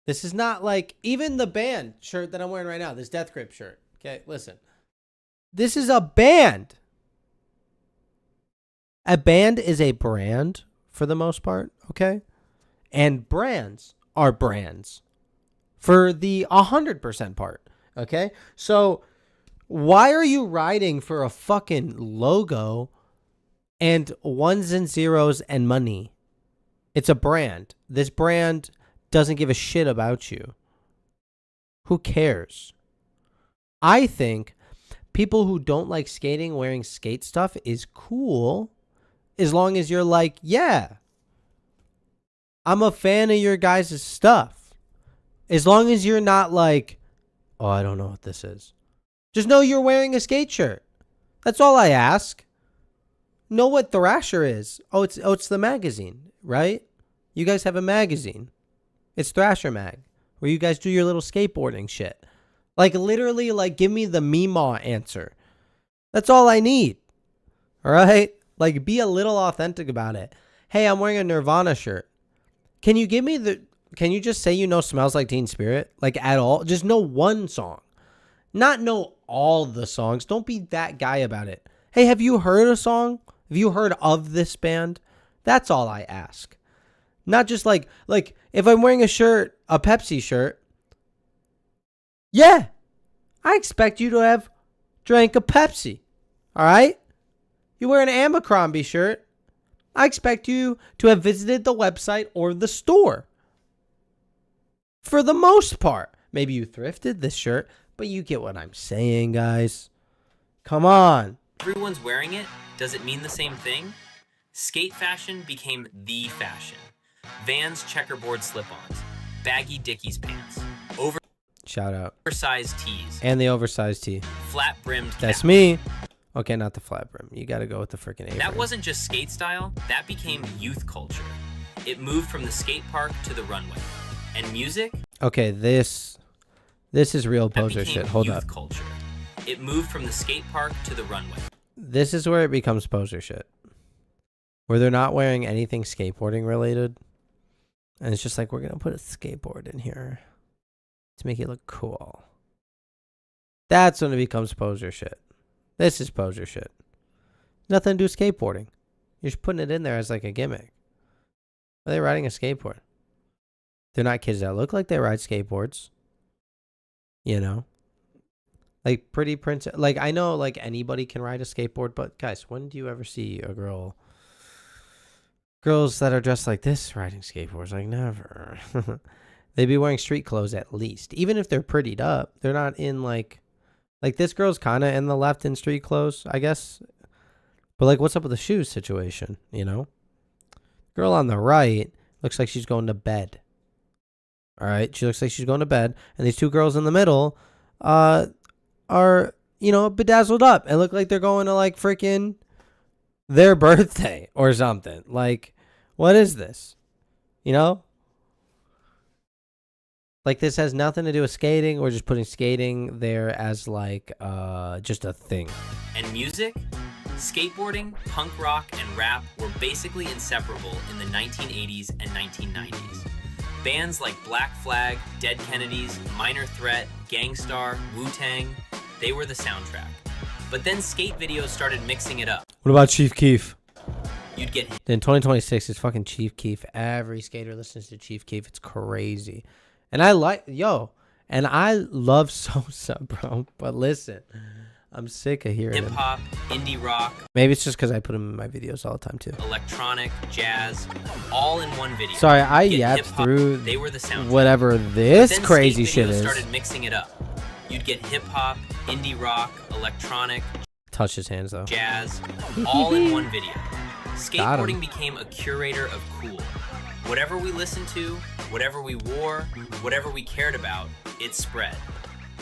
This is not like even the band shirt that I'm wearing right now, this Death Grip shirt. Okay, listen. This is a band. A band is a brand for the most part, okay? And brands are brands for the 100% part, okay? So why are you riding for a fucking logo and ones and zeros and money? It's a brand. This brand doesn't give a shit about you. Who cares? I think people who don't like skating wearing skate stuff is cool as long as you're like, yeah, I'm a fan of your guys' stuff. As long as you're not like, oh, I don't know what this is. Just know you're wearing a skate shirt. That's all I ask. Know what Thrasher is. Oh, it's the magazine, right? You guys have a magazine. It's Thrasher Mag, where you guys do your little skateboarding shit. Like, literally, like, give me the Meemaw answer. That's all I need. All right? Like, be a little authentic about it. Hey, I'm wearing a Nirvana shirt. Can you give me the... Can you just say you know Smells Like Teen Spirit? Like, at all? Just know one song. Not know all the songs. Don't be that guy about it. Hey, have you heard a song? Have you heard of this band? That's all I ask. Not just like if I'm wearing a shirt, a Pepsi shirt, yeah, I expect you to have drank a Pepsi. All right? You wear an Abercrombie shirt, I expect you to have visited the website or the store. For the most part. Maybe you thrifted this shirt, but you get what I'm saying, guys. Come on. Everyone's wearing it. Does it mean the same thing? Skate fashion became the fashion. Vans checkerboard slip-ons, baggy Dickies pants, Shout out. oversized tees, And the oversized tee. flat-brimmed caps. That's me. Okay, not the flat brim. You got to go with the freaking apron. That wasn't just skate style, that became youth culture. It moved from the skate park to the runway. And music? Okay, this is real That poser became shit. Hold youth up. culture. It moved from the skate park to the runway. This is where it becomes poser shit. Where they're not wearing anything skateboarding related. And it's just like, we're going to put a skateboard in here to make it look cool. That's when it becomes poser shit. This is poser shit. Nothing to do with skateboarding. You're just putting it in there as like a gimmick. Are they riding a skateboard? They're not kids that look like they ride skateboards. You know? Like pretty princess. Like I know like anybody can ride a skateboard, but guys, when do you ever see a girls that are dressed like this riding skateboards? Like never. They'd be wearing street clothes at least. Even if they're prettied up, they're not in like this girl's kind of in the left in street clothes, I guess. But like what's up with the shoes situation, you know? Girl on the right looks like she's going to bed. All right, she looks like she's going to bed, and these two girls in the middle are, you know, bedazzled up and look like they're going to like freaking their birthday or something. Like, what is this? You know? Like, this has nothing to do with skating. We're just putting skating there as like just a thing. And music? Skateboarding, punk rock, and rap were basically inseparable in the 1980s and 1990s. Bands like Black Flag, Dead Kennedys, Minor Threat, Gang Starr, Wu-Tang, they were the soundtrack. But then skate videos started mixing it up. What about Chief Keef? You'd get In 2026, it's fucking Chief Keef. Every skater listens to Chief Keef. It's crazy. And I love Sosa, bro. But listen, I'm sick of hearing him. hip-hop, indie rock, Maybe it's just because I put him in my videos all the time, too. electronic, jazz, all in one video. Sorry, I Get yapped hip-hop, through they were the soundtrack. whatever But this then crazy skate shit videos is. started mixing it up. You'd get hip-hop, indie rock, electronic, Touch his hands, though. jazz, all in one video. Got Skateboarding him. became a curator of cool. Whatever we listened to, whatever we wore, whatever we cared about, it spread.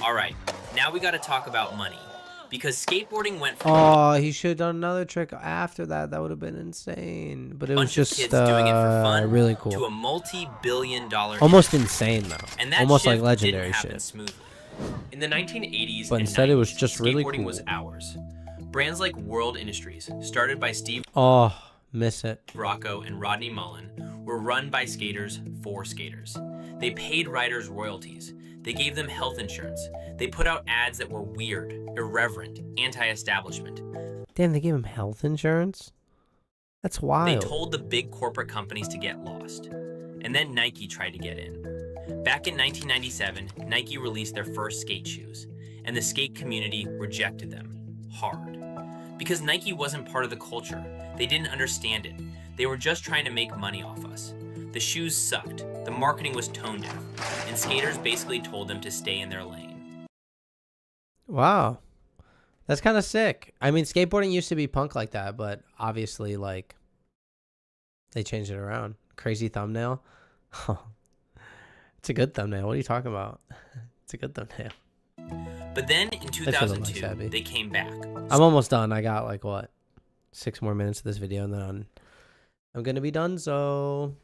All right, now we got to talk about money. Because skateboarding went from Oh, he should have done another trick after that. That would have been insane. But it a was bunch of just kids doing it for fun really to cool. a multi-billion-dollar Almost industry. insane, though. And that Almost like shift legendary didn't happen shit. smoothly. In the 1980s But and instead it was 90s, just really skateboarding cool. was ours. Brands like World Industries, started by Steve Oh, miss it. Rocco and Rodney Mullen, were run by skaters for skaters. They paid riders royalties. They gave them health insurance. They put out ads that were weird, irreverent, anti-establishment. Damn, they gave him health insurance? That's wild. They told the big corporate companies to get lost. And then Nike tried to get in. Back in 1997, Nike released their first skate shoes, and the skate community rejected them hard. Because Nike wasn't part of the culture. They didn't understand it. They were just trying to make money off us. The shoes sucked, the marketing was tone deaf, and skaters basically told them to stay in their lane. Wow. That's kind of sick. I mean, skateboarding used to be punk like that, but obviously, like, they changed it around. Crazy thumbnail. It's a good thumbnail. What are you talking about? It's a good thumbnail. But then in for the likes, 2002, Abby. they came back. I'm almost done. I got, like, what? 6 more minutes of this video, and then I'm going to be done, so...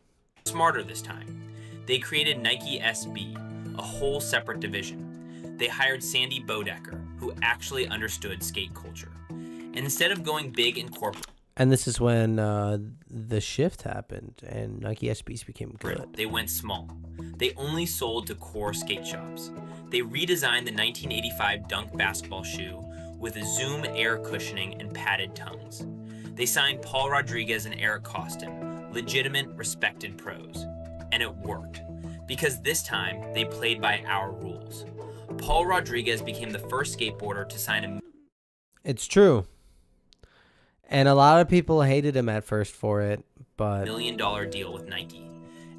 Smarter this time. They created Nike SB, a whole separate division. They hired Sandy Bodecker, who actually understood skate culture. And instead of going big and corporate, And this is when the shift happened and Nike SBs became good. They went small. They only sold to core skate shops. They redesigned the 1985 Dunk basketball shoe with a Zoom air cushioning and padded tongues. They signed Paul Rodriguez and Eric Costin, legitimate, respected pros. And it worked, because this time they played by our rules. Paul Rodriguez became the first skateboarder to sign a... It's true. And a lot of people hated him at first for it, but... $1 million deal with Nike.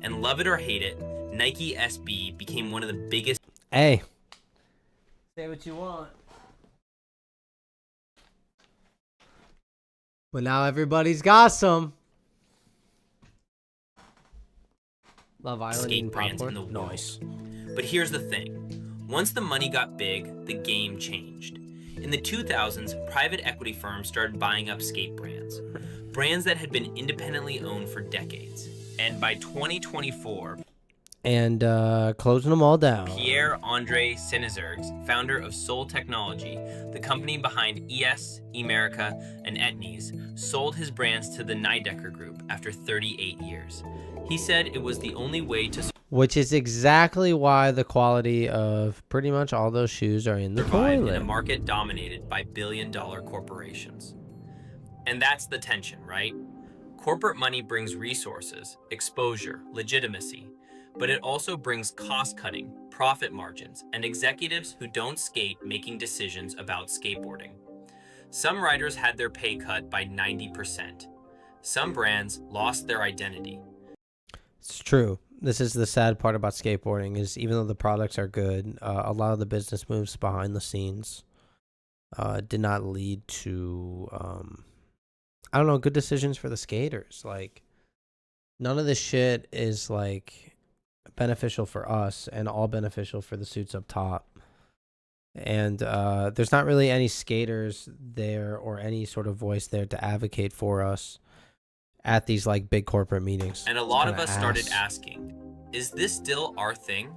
And love it or hate it, Nike SB became one of the biggest... Hey. Say what you want. But now everybody's got some. Love Island skate brands in the world. Nice. But here's the thing. Once the money got big, the game changed. In the 2000s, private equity firms started buying up skate brands. Brands that had been independently owned for decades. And by 2024... And closing them all down. Pierre-Andre Sinizergs, founder of Soul Technology, the company behind ES, Emerica, and Etnies, sold his brands to the Nidecker Group after 38 years. He said it was the only way to... Which is exactly why the quality of pretty much all those shoes are in the survive toilet. In a market dominated by billion-dollar corporations. And that's the tension, right? Corporate money brings resources, exposure, legitimacy. But it also brings cost-cutting, profit margins, and executives who don't skate making decisions about skateboarding. Some riders had their pay cut by 90%. Some brands lost their identity. It's true. This is the sad part about skateboarding is even though the products are good, a lot of the business moves behind the scenes did not lead to, I don't know, good decisions for the skaters. Like, none of this shit is, like... beneficial for us and all beneficial for the suits up top. And there's not really any skaters there or any sort of voice there to advocate for us at these like big corporate meetings. And a lot of us started asking, is this still our thing?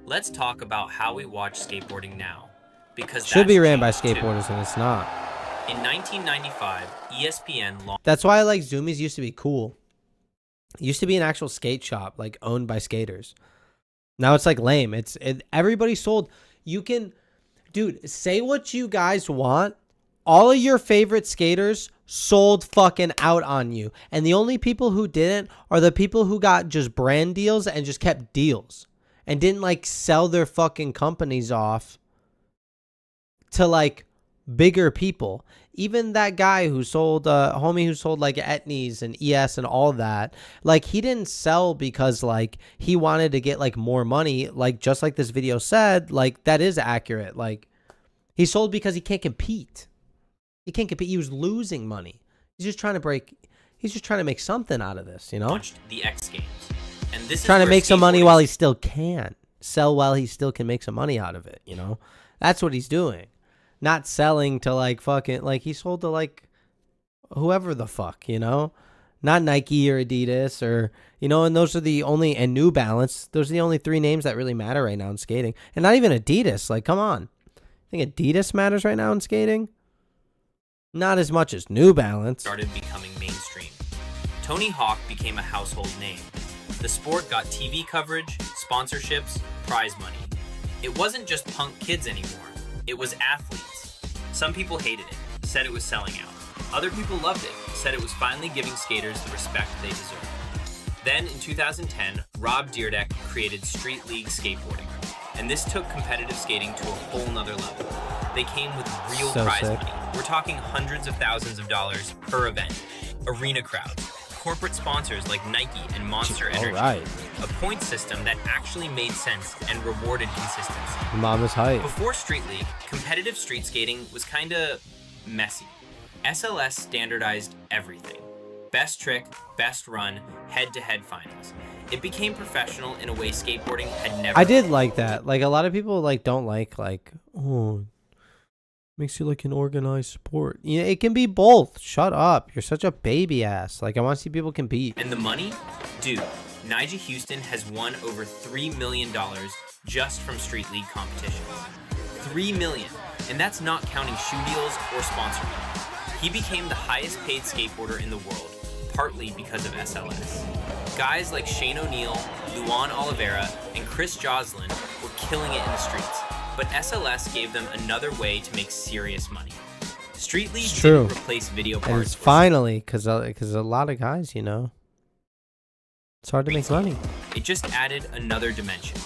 Let's talk about how we watch skateboarding now, because should be ran by skateboarders and it's not. In 1995, ESPN launched... That's why like Zoomies used to be cool. It used to be an actual skate shop, like owned by skaters. Now it's like lame. Everybody sold. You can, dude, say what you guys want. All of your favorite skaters sold fucking out on you. And the only people who didn't are the people who got just brand deals and just kept deals. And didn't like sell their fucking companies off to like bigger people. Even that guy who sold, homie who sold like Etnies and ES and all that, like he didn't sell because like he wanted to get like more money. Like just like this video said, like that is accurate. Like he sold because he can't compete. He can't compete. He was losing money. He's just trying to make something out of this, you know? Launched the X Games. And this trying is to make some money while he still can. Sell while he still can make some money out of it, you know? That's what he's doing. Not selling to like fucking, like he sold to like whoever the fuck, you know? Not Nike or Adidas or, you know, and those are the only, and New Balance, those are the only three names that really matter right now in skating. And not even Adidas, like come on. I think Adidas matters right now in skating? Not as much as New Balance. Started becoming mainstream. Tony Hawk became a household name. The sport got TV coverage, sponsorships, prize money. It wasn't just punk kids anymore. It was athletes. Some people hated it, said it was selling out. Other people loved it, said it was finally giving skaters the respect they deserved. Then in 2010, Rob Dyrdek created Street League Skateboarding. And this took competitive skating to a whole nother level. They came with real prize money. We're talking hundreds of thousands of dollars per event. Arena crowds, corporate sponsors like Nike and Monster Energy. Right. A point system that actually made sense and rewarded consistency. Mama's hype. Before Street League, competitive street skating was kinda messy. SLS standardized everything. Best trick, best run, head-to-head finals. It became professional in a way skateboarding had never. I did like that. Like a lot of people like don't like oh, makes you like an organized sport. You know, it can be both. Shut up. You're such a baby ass. Like I want to see people compete. And the money? Dude, Nyjah Houston has won over $3 million just from Street League competitions. $3 million. And that's not counting shoe deals or sponsor money. He became the highest paid skateboarder in the world, partly because of SLS. Guys like Shane O'Neill, Luan Oliveira, and Chris Joslin were killing it in the streets, but SLS gave them another way to make serious money. Street League didn't replace video parts. And it's finally, because a lot of guys, you know, it's hard to make money. It just added another dimension.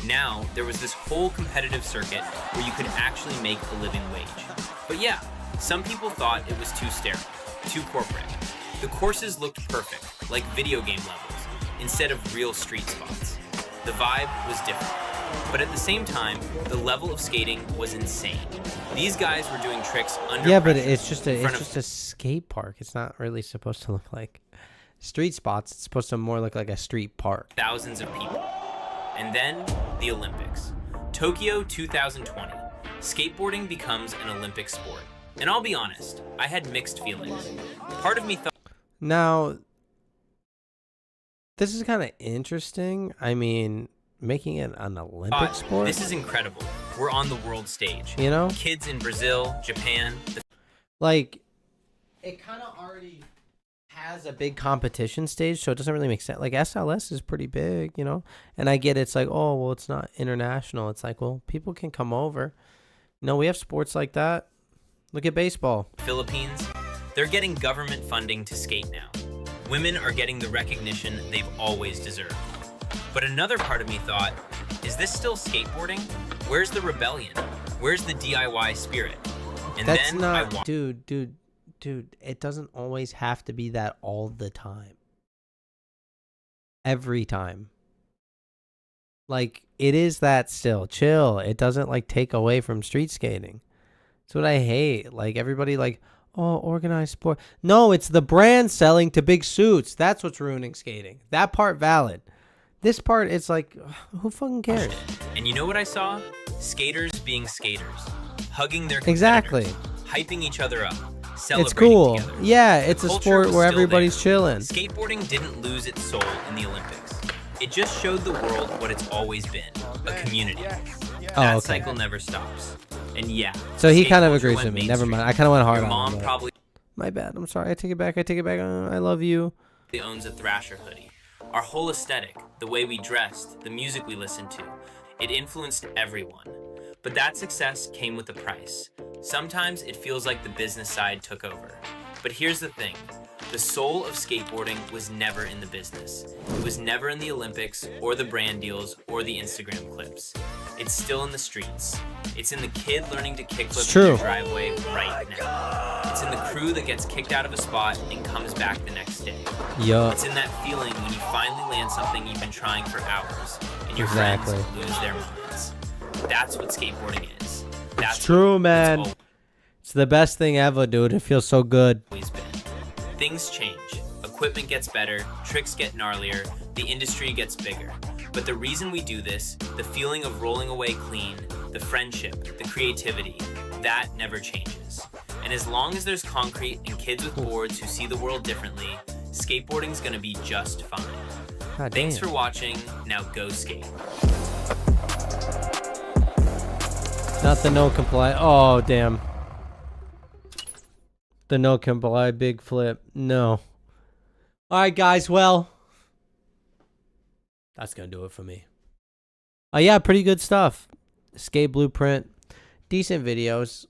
Now, there was this whole competitive circuit where you could actually make a living wage. But yeah, some people thought it was too sterile, too corporate. The courses looked perfect, like video game levels, instead of real street spots. The vibe was different. But at the same time, the level of skating was insane. These guys were doing tricks under Yeah, but pressure it's just in front a skate park. It's not really supposed to look like street spots. It's supposed to more look like a street park. Thousands of people. And then the Olympics. Tokyo 2020. Skateboarding becomes an Olympic sport. And I'll be honest, I had mixed feelings. Part of me thought... Now, this is kind of interesting. I mean, making it an Olympic sport. This is incredible. We're on the world stage. You know? Kids in Brazil, Japan. Like, it kind of already has a big competition stage, so it doesn't really make sense. Like, SLS is pretty big, you know? And I get it's like, oh, well, it's not international. It's like, well, people can come over. You know, we have sports like that. Look at baseball. Philippines, they're getting government funding to skate now. Women are getting the recognition they've always deserved. But another part of me thought, is this still skateboarding? Where's the rebellion? Where's the DIY spirit? And that's then not, dude, it doesn't always have to be that all the time. Every time. Like, it is that still. Chill. It doesn't, like, take away from street skating. That's what I hate. Like, everybody, like, oh, organized sport. No, it's the brand selling to big suits. That's what's ruining skating. That part, valid. This part, it's like, who fucking cares? And you know what I saw? Skaters being skaters. Hugging their competitors. Exactly. Hyping each other up. It's cool. Together. Yeah, it's a sport where everybody's chilling. Skateboarding didn't lose its soul in the Olympics. It just showed the world what it's always been, a community. That cycle never stops. And yeah. So he kind of agrees with me. Never mind. I kind of went hard Your on mom him. probably... My bad. I'm sorry. I take it back. I love you. owns a Thrasher hoodie. Our whole aesthetic, the way we dressed, the music we listened to, it influenced everyone. But that success came with a price. Sometimes it feels like the business side took over. But here's the thing. The soul of skateboarding was never in the business. It was never in the Olympics or the brand deals or the Instagram clips. It's still in the streets. It's in the kid learning to kickflip in their driveway right now. It's in the crew that gets kicked out of a spot and comes back the next day. Yup. It's in that feeling when you finally land something you've been trying for hours and your friends lose their minds. That's what skateboarding is. That's it's true, man. It's the best thing ever, dude. It feels so good. Always been. Things change. Equipment gets better, tricks get gnarlier, the industry gets bigger. But the reason we do this, the feeling of rolling away clean, the friendship, the creativity, that never changes. And as long as there's concrete and kids with boards who see the world differently, skateboarding's gonna be just fine. God Thanks damn. for watching. Now go skate. Not the no comply. Oh, damn. The no comply big flip. No. All right, guys. Well, that's going to do it for me. Yeah, pretty good stuff. Skate Blueprint. Decent videos.